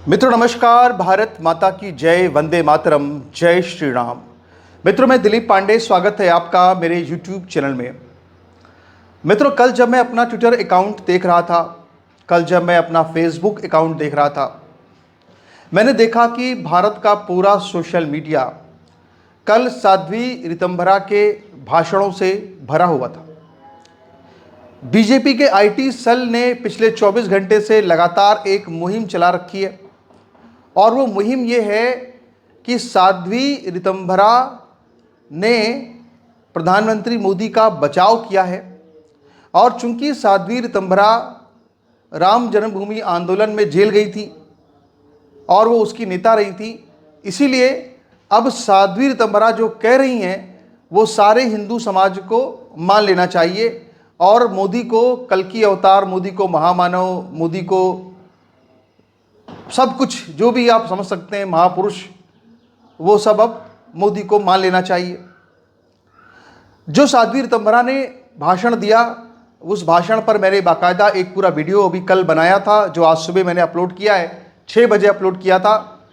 मित्रों नमस्कार, भारत माता की जय, वंदे मातरम, जय श्री राम। मित्रों मैं दिलीप पांडे, स्वागत है आपका मेरे YouTube चैनल में। मित्रों कल जब मैं अपना ट्विटर अकाउंट देख रहा था, कल जब मैं अपना फेसबुक अकाउंट देख रहा था, मैंने देखा कि भारत का पूरा सोशल मीडिया कल साध्वी रितंभरा के भाषणों से भरा हुआ था। बीजेपी के आईटी सेल ने पिछले 24 घंटे से लगातार एक मुहिम चला रखी है और वो मुहिम ये है कि साध्वी रितंभरा ने प्रधानमंत्री मोदी का बचाव किया है। और चूंकि साध्वी रितंभरा राम जन्मभूमि आंदोलन में जेल गई थी और वो उसकी नेता रही थी, इसीलिए अब साध्वी रितंभरा जो कह रही हैं वो सारे हिंदू समाज को मान लेना चाहिए और मोदी को कल्कि अवतार, मोदी को महामानव, मोदी को सब कुछ जो भी आप समझ सकते हैं महापुरुष, वो सब अब मोदी को मान लेना चाहिए। जो साध्वी रितंभरा ने भाषण दिया, उस भाषण पर मैंने बाकायदा एक पूरा वीडियो अभी कल बनाया था, जो आज सुबह मैंने अपलोड किया है, 6 बजे अपलोड किया था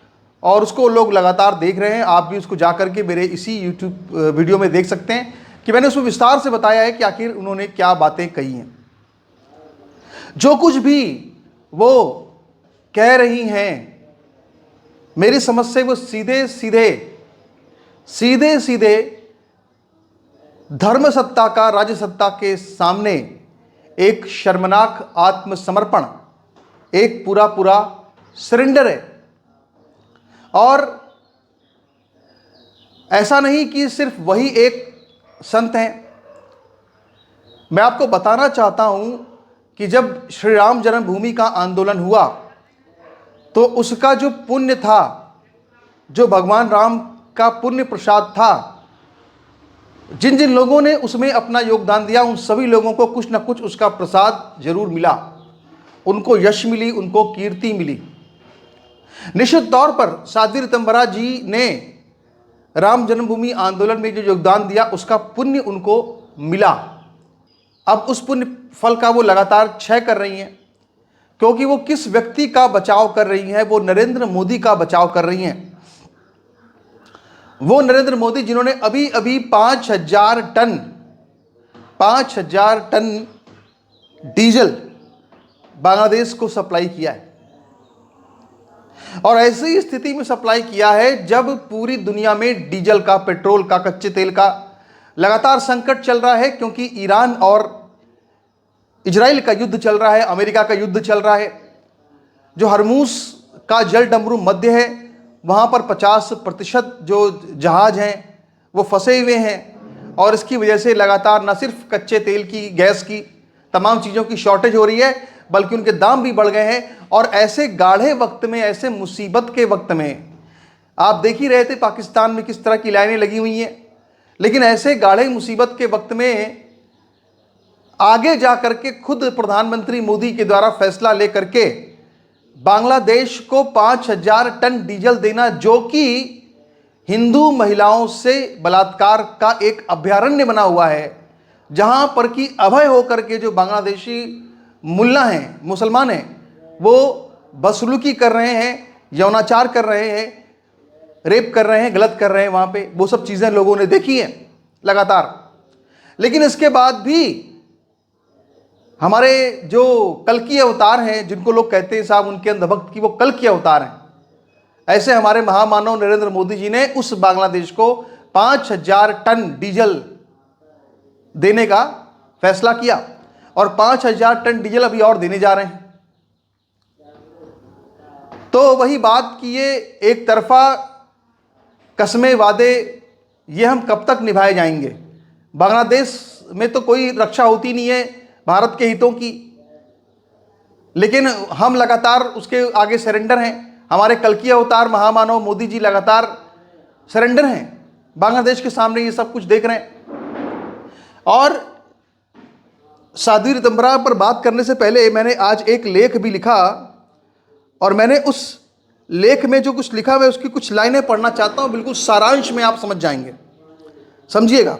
और उसको लोग लगातार देख रहे हैं। आप भी उसको जा करके मेरे इसी यूट्यूब वीडियो में देख सकते हैं कि मैंने उसमें विस्तार से बताया है कि आखिर उन्होंने क्या बातें कही हैं। जो कुछ भी वो कह रही हैं, मेरी समझ से वो सीधे सीधे धर्म सत्ता का, राज्य सत्ता के सामने एक शर्मनाक आत्मसमर्पण, एक पूरा सरेंडर है। और ऐसा नहीं कि सिर्फ वही एक संत हैं। मैं आपको बताना चाहता हूं कि जब श्री राम जन्मभूमि का आंदोलन हुआ तो उसका जो पुण्य था, जो भगवान राम का पुण्य प्रसाद था, जिन जिन लोगों ने उसमें अपना योगदान दिया, उन सभी लोगों को कुछ ना कुछ उसका प्रसाद जरूर मिला। उनको यश मिली, उनको कीर्ति मिली। निश्चित तौर पर साध्वी रितंभरा जी ने राम जन्मभूमि आंदोलन में जो योगदान दिया, उसका पुण्य उनको मिला। अब उस पुण्य फल का वो लगातार क्षय कर रही हैं, क्योंकि वो किस व्यक्ति का बचाव कर रही हैं? वो नरेंद्र मोदी का बचाव कर रही हैं। वो नरेंद्र मोदी जिन्होंने अभी अभी 5,000 टन डीजल बांग्लादेश को सप्लाई किया है। और ऐसी स्थिति में सप्लाई किया है जब पूरी दुनिया में डीजल का, पेट्रोल का, कच्चे तेल का लगातार संकट चल रहा है, क्योंकि ईरान और इजराइल का युद्ध चल रहा है, अमेरिका का युद्ध चल रहा है। जो हरमुज का जल डमरू मध्य है, वहाँ पर 50% जो जहाज हैं वो फंसे हुए हैं और इसकी वजह से लगातार न सिर्फ कच्चे तेल की, गैस की, तमाम चीज़ों की शॉर्टेज हो रही है, बल्कि उनके दाम भी बढ़ गए हैं। और ऐसे गाढ़े वक्त में, ऐसे मुसीबत के वक्त में, आप देख ही रहे थे पाकिस्तान में किस तरह की लाइनें लगी हुई हैं, लेकिन ऐसे गाढ़े मुसीबत के वक्त में आगे जा करके खुद प्रधानमंत्री मोदी के द्वारा फैसला लेकर के बांग्लादेश को 5,000 टन डीजल देना, जो कि हिंदू महिलाओं से बलात्कार का एक अभयारण्य बना हुआ है, जहां पर कि अभय होकर के जो बांग्लादेशी मुल्ला हैं, मुसलमान हैं, वो बदसलूकी कर रहे हैं, यौनाचार कर रहे हैं, रेप कर रहे हैं, गलत कर रहे हैं वहाँ पे। वो सब चीज़ें लोगों ने देखी हैं लगातार। लेकिन इसके बाद भी हमारे जो कल्कि अवतार हैं, जिनको लोग कहते हैं साहब उनके अंधभक्त की वो कल्कि अवतार हैं, ऐसे हमारे महामानव नरेंद्र मोदी जी ने उस बांग्लादेश को 5,000 टन डीजल देने का फैसला किया और 5,000 टन डीजल अभी और देने जा रहे हैं। तो वही बात कि ये एक तरफा कस्में, वादे, ये हम कब तक निभाए जाएंगे? बांग्लादेश में तो कोई रक्षा होती नहीं है भारत के हितों की, लेकिन हम लगातार उसके आगे सरेंडर हैं। हमारे कल्कि अवतार महामानव मोदी जी लगातार सरेंडर हैं, बांग्लादेश के सामने ये सब कुछ देख रहे हैं। और साध्वी रितंभरा पर बात करने से पहले मैंने आज एक लेख भी लिखा और मैंने उस लेख में जो कुछ लिखा, मैं उसकी कुछ लाइनें पढ़ना चाहता हूं, बिल्कुल सारांश में आप समझ जाएंगे। समझिएगा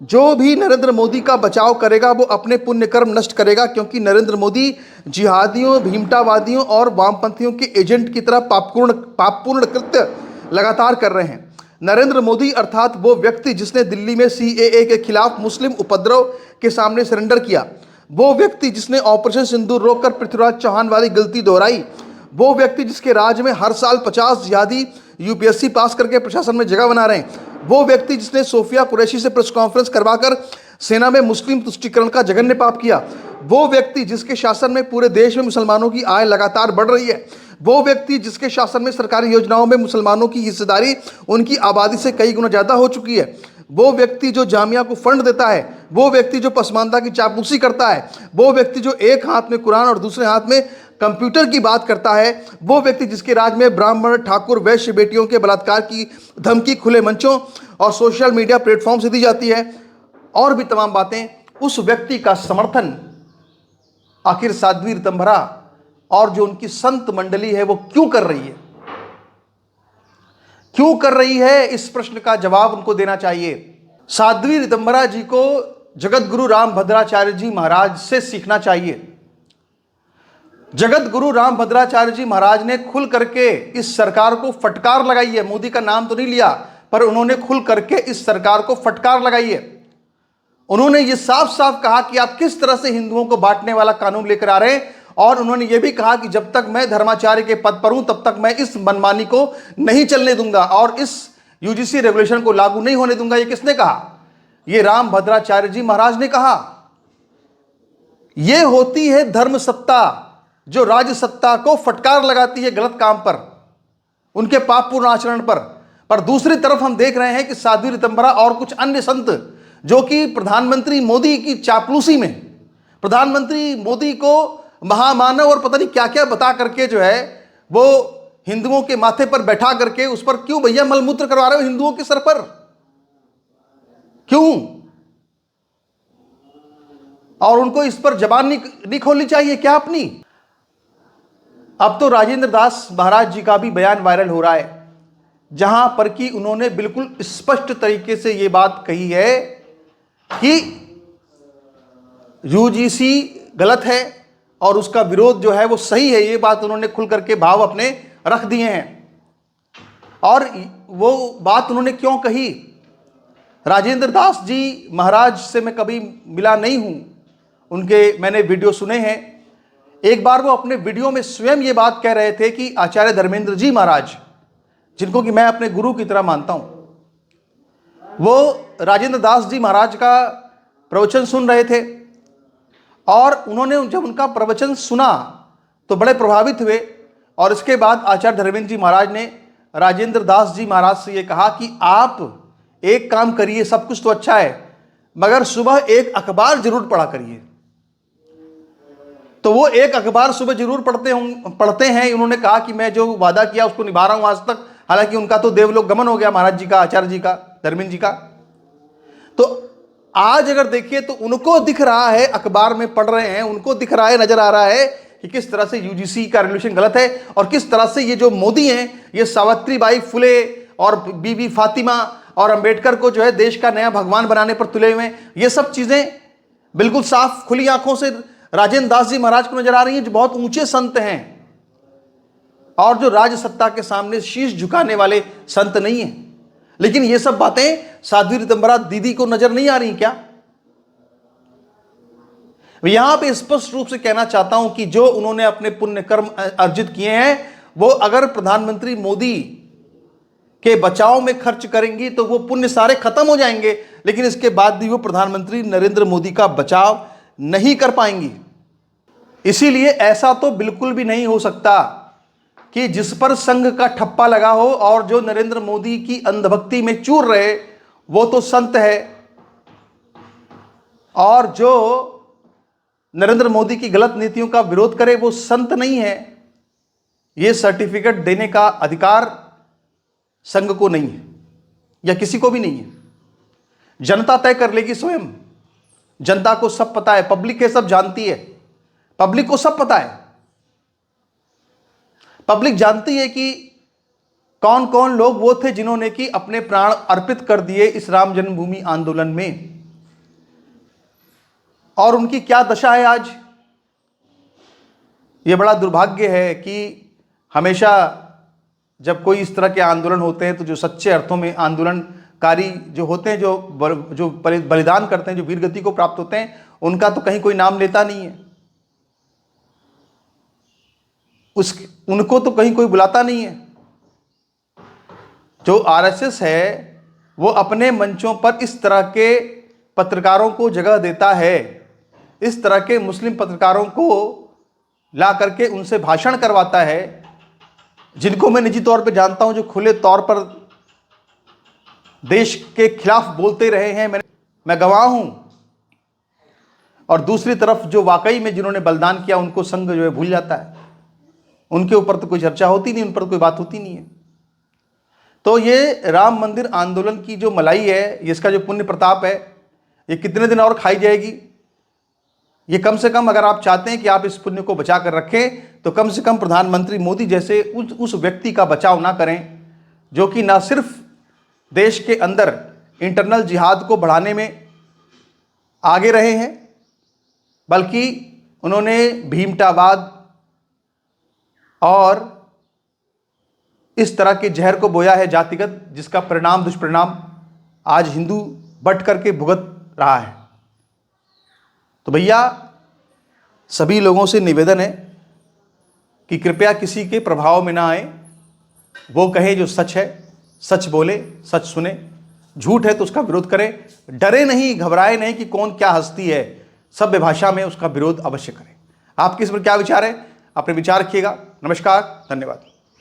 जो भी नरेंद्र मोदी का बचाव करेगा वो अपने पुण्य कर्म नष्ट करेगा, क्योंकि नरेंद्र मोदी जिहादियों, भीमतावादियों और वामपंथियों के एजेंट की तरह पापपूर्ण कृत्य लगातार कर रहे हैं। नरेंद्र मोदी अर्थात वो व्यक्ति जिसने दिल्ली में सीएए के खिलाफ मुस्लिम उपद्रव के सामने सरेंडर किया, वो व्यक्ति जिसने ऑपरेशन सिंदूर रोककर पृथ्वीराज चौहान वाली गलती दोहराई, वो व्यक्ति जिसके राज्य में हर साल 50 जिहादी यूपीएससी पास करके प्रशासन में जगह बना रहे हैं, वो व्यक्ति जिसने सोफिया कुरैशी से प्रेस कॉन्फ्रेंस करवाकर सेना में मुस्लिम तुष्टीकरण का जघन्य पाप किया, वो व्यक्ति जिसके शासन में पूरे देश में मुसलमानों की आय लगातार बढ़ रही है, वो व्यक्ति जिसके शासन में सरकारी योजनाओं में मुसलमानों की हिस्सेदारी उनकी आबादी से कई गुना ज़्यादा हो चुकी है, वो व्यक्ति जो जामिया को फंड देता है, वो व्यक्ति जो पसमानदा की चापलूसी करता है, वो व्यक्ति जो एक हाथ में कुरान और दूसरे हाथ में कंप्यूटर की बात करता है, वो व्यक्ति जिसके राज में ब्राह्मण, ठाकुर, वैश्य बेटियों के बलात्कार की धमकी खुले मंचों और सोशल मीडिया प्लेटफॉर्म से दी जाती है, और भी तमाम बातें, उस व्यक्ति का समर्थन आखिर साध्वी ऋतंभरा और जो उनकी संत मंडली है वो क्यों कर रही है? क्यों कर रही है? इस प्रश्न का जवाब उनको देना चाहिए। साध्वी ऋतंभरा जी को जगत गुरु रामभद्राचार्य जी महाराज से सीखना चाहिए। जगत गुरु रामभद्राचार्य जी महाराज ने खुल करके इस सरकार को फटकार लगाई है। मोदी का नाम तो नहीं लिया, पर उन्होंने खुल करके इस सरकार को फटकार लगाई है। उन्होंने ये साफ साफ कहा कि आप किस तरह से हिंदुओं को बांटने वाला कानून लेकर आ रहे हैं, और उन्होंने ये भी कहा कि जब तक मैं धर्माचार्य के पद पर हूं तब तक मैं इस मनमानी को नहीं चलने दूंगा और इस यूजीसी रेगुलेशन को लागू नहीं होने दूंगा। ये किसने कहा? ये रामभद्राचार्य जी महाराज ने कहा। यह होती है धर्म सत्ता, जो राज्य सत्ता को फटकार लगाती है गलत काम पर, उनके पापपूर्ण आचरण पर दूसरी तरफ हम देख रहे हैं कि साध्वी ऋतंभरा और कुछ अन्य संत जो कि प्रधानमंत्री मोदी की चापलूसी में, प्रधानमंत्री मोदी को महामानव और पता नहीं क्या क्या बता करके जो है वो हिंदुओं के माथे पर बैठा करके उस पर क्यों भैया मलमूत्र करवा रहे हो हिंदुओं के सर पर? क्यों? और उनको इस पर जबान नहीं खोलनी चाहिए क्या अपनी? अब तो राजेंद्र दास महाराज जी का भी बयान वायरल हो रहा है, जहां पर कि उन्होंने बिल्कुल स्पष्ट तरीके से यह बात कही है कि यूजीसी गलत है और उसका विरोध जो है वो सही है। ये बात उन्होंने खुल करके भाव अपने रख दिए हैं। और वो बात उन्होंने क्यों कही? राजेंद्र दास जी महाराज से मैं कभी मिला नहीं हूं, उनके मैंने वीडियो सुने हैं। एक बार वो अपने वीडियो में स्वयं ये बात कह रहे थे कि आचार्य धर्मेंद्र जी महाराज, जिनको कि मैं अपने गुरु की तरह मानता हूं, वो राजेंद्र दास जी महाराज का प्रवचन सुन रहे थे और उन्होंने जब उनका प्रवचन सुना तो बड़े प्रभावित हुए। और इसके बाद आचार्य धर्मेंद्र जी महाराज ने राजेंद्र दास जी महाराज से ये कहा कि आप एक काम करिए, सब कुछ तो अच्छा है मगर सुबह एक अखबार जरूर पढ़ा करिए। तो वो एक अखबार सुबह जरूर पढ़ते हैं। उन्होंने कहा कि मैं जो वादा किया उसको निभा रहा हूं आज तक। हालांकि उनका तो देवलोक गमन हो गया, महाराज जी का, आचार्य जी का, धर्मेंद्र जी का। तो आज अगर देखिए तो उनको दिख रहा है, अखबार में पढ़ रहे हैं, उनको दिख रहा है, नजर आ रहा है कि किस तरह से यूजीसी का रेगुलेशन गलत है और किस तरह से ये जो मोदी हैं ये सावित्रीबाई फुले और बीबी फातिमा और अंबेडकर को जो है देश का नया भगवान बनाने पर तुले हुए हैं। ये सब चीजें बिल्कुल साफ खुली आंखों से राजेंद्र दास जी महाराज को नजर आ रही हैं, जो बहुत ऊंचे संत हैं और जो राज सत्ता के सामने शीश झुकाने वाले संत नहीं हैं। लेकिन ये सब बातें साध्वी ऋतंभरा दीदी को नजर नहीं आ रही क्या? यहां पे स्पष्ट रूप से कहना चाहता हूं कि जो उन्होंने अपने पुण्य कर्म अर्जित किए हैं वो अगर प्रधानमंत्री मोदी के बचाव में खर्च करेंगी तो वो पुण्य सारे खत्म हो जाएंगे, लेकिन इसके बाद भी वो प्रधानमंत्री नरेंद्र मोदी का बचाव नहीं कर पाएंगी। इसीलिए ऐसा तो बिल्कुल भी नहीं हो सकता कि जिस पर संघ का ठप्पा लगा हो और जो नरेंद्र मोदी की अंधभक्ति में चूर रहे वो तो संत है, और जो नरेंद्र मोदी की गलत नीतियों का विरोध करे वो संत नहीं है। ये सर्टिफिकेट देने का अधिकार संघ को नहीं है या किसी को भी नहीं है। जनता तय कर लेगी स्वयं। जनता को सब पता है, पब्लिक ये सब जानती है, पब्लिक को सब पता है। पब्लिक जानती है कि कौन कौन लोग वो थे जिन्होंने कि अपने प्राण अर्पित कर दिए इस राम जन्मभूमि आंदोलन में। और उनकी क्या दशा है आज। ये बड़ा दुर्भाग्य है कि हमेशा जब कोई इस तरह के आंदोलन होते हैं तो जो सच्चे अर्थों में आंदोलनकारी जो होते हैं, जो बलिदान करते हैं, जो वीर गति को प्राप्त होते हैं, उनका तो कहीं कोई नाम लेता नहीं है, उनको तो कहीं कोई बुलाता नहीं है। जो आरएसएस है वो अपने मंचों पर इस तरह के पत्रकारों को जगह देता है, इस तरह के मुस्लिम पत्रकारों को ला करके उनसे भाषण करवाता है, जिनको मैं निजी तौर पे जानता हूं, जो खुले तौर पर देश के खिलाफ बोलते रहे हैं, मैं गवाह हूं। और दूसरी तरफ जो वाकई में जिन्होंने बलिदान किया उनको संघ जो है भूल जाता है, उनके ऊपर तो कोई चर्चा होती नहीं, उन पर कोई बात होती नहीं है। तो ये राम मंदिर आंदोलन की जो मलाई है, इसका जो पुण्य प्रताप है, ये कितने दिन और खाई जाएगी। ये कम से कम अगर आप चाहते हैं कि आप इस पुण्य को बचा कर रखें तो कम से कम प्रधानमंत्री मोदी जैसे उस व्यक्ति का बचाव ना करें जो कि ना सिर्फ देश के अंदर इंटरनल जिहाद को बढ़ाने में आगे रहे हैं, बल्कि उन्होंने भीमटावाद और इस तरह के जहर को बोया है जातिगत, जिसका परिणाम दुष्परिणाम आज हिंदू बट करके भुगत रहा है। तो भैया सभी लोगों से निवेदन है कि कृपया किसी के प्रभाव में ना आए, वो कहे जो सच है, सच बोले, सच सुने, झूठ है तो उसका विरोध करें, डरे नहीं, घबराए नहीं कि कौन क्या हस्ती है, सभ्य भाषा में उसका विरोध अवश्य करें। आपके इस पर क्या विचार है, अपने विचार रखिएगा। नमस्कार, धन्यवाद।